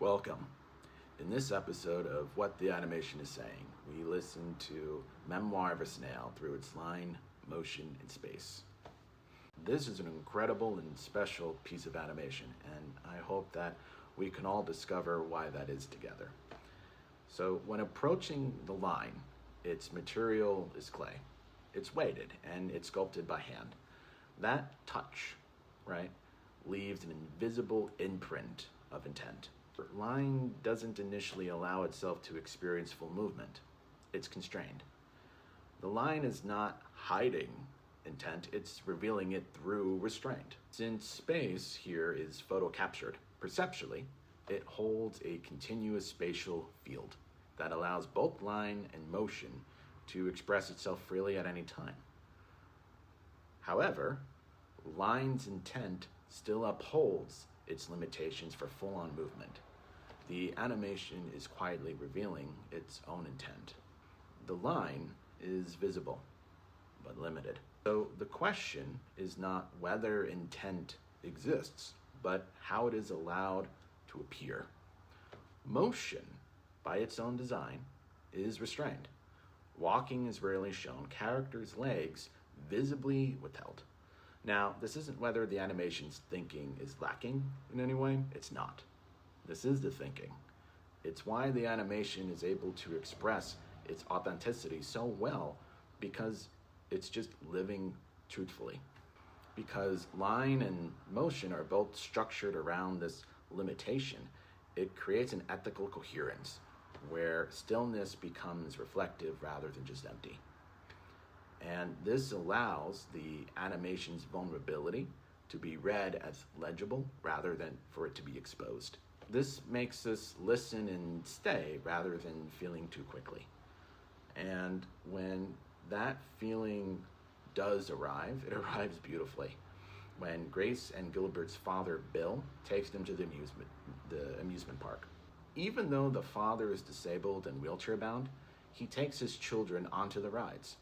Welcome. In this episode of What the Animation is Saying, we listen to Memoir of a Snail through its line, motion, and space. This is an incredible and special piece of animation, and I hope that we can all discover why that is together. So when approaching the line, its material is clay. It's weighted and it's sculpted by hand. That touch, right, leaves an invisible imprint of intent. Line doesn't initially allow itself to experience full movement. It's constrained. The line is not hiding intent, it's revealing it through restraint. Since space here is photo-captured, perceptually, it holds a continuous spatial field that allows both line and motion to express itself freely at any time. However, line's intent still upholds its limitations for full-on movement. The animation is quietly revealing its own intent. The line is visible, but limited. So the question is not whether intent exists, but how it is allowed to appear. Motion, by its own design, is restrained. Walking is rarely shown, characters' legs visibly withheld. Now, this isn't whether the animation's thinking is lacking in any way, it's not. This is the thinking. It's why the animation is able to express its authenticity so well, because it's just living truthfully. Because line and motion are both structured around this limitation, it creates an ethical coherence where stillness becomes reflective rather than just empty. And this allows the animation's vulnerability to be read as legible rather than for it to be exposed. This makes us listen and stay rather than feeling too quickly. And when that feeling does arrive, it arrives beautifully. When Grace and Gilbert's father, Bill, takes them to the amusement park. Even though the father is disabled and wheelchair-bound, he takes his children onto the rides.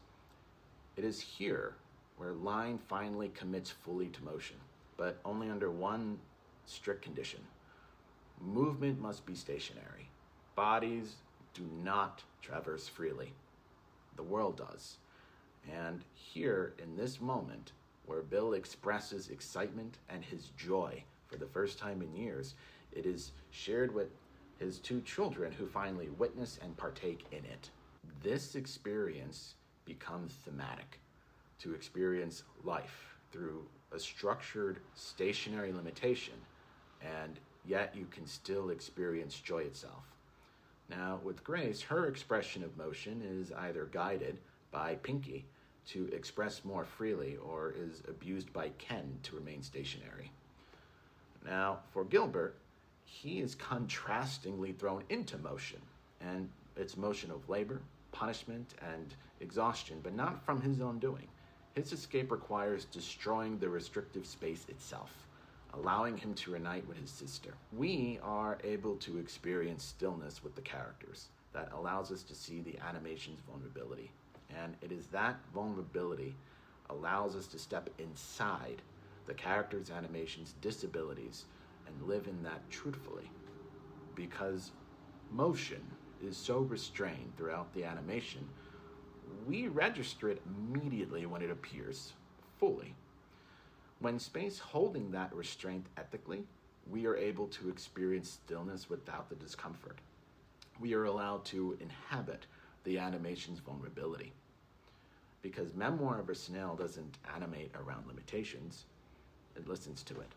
It is here where line finally commits fully to motion, but only under one strict condition. Movement must be stationary. Bodies do not traverse freely. The world does. And here, in this moment, where Bill expresses excitement and his joy for the first time in years, it is shared with his two children who finally witness and partake in it. This experience becomes thematic, to experience life through a structured, stationary limitation, and yet you can still experience joy itself. Now, with Grace, her expression of motion is either guided by Pinky to express more freely or is abused by Ken to remain stationary. Now, for Gilbert, he is contrastingly thrown into motion, and it's motion of labor, punishment, and exhaustion, but not from his own doing. His escape requires destroying the restrictive space itself, allowing him to reunite with his sister. We are able to experience stillness with the characters that allows us to see the animation's vulnerability. And it is that vulnerability allows us to step inside the character's animation's disabilities and live in that truthfully. Because motion is so restrained throughout the animation, we register it immediately when it appears, fully. When space holding that restraint ethically, we are able to experience stillness without the discomfort. We are allowed to inhabit the animation's vulnerability. Because Memoir of a Snail doesn't animate around limitations, it listens to it.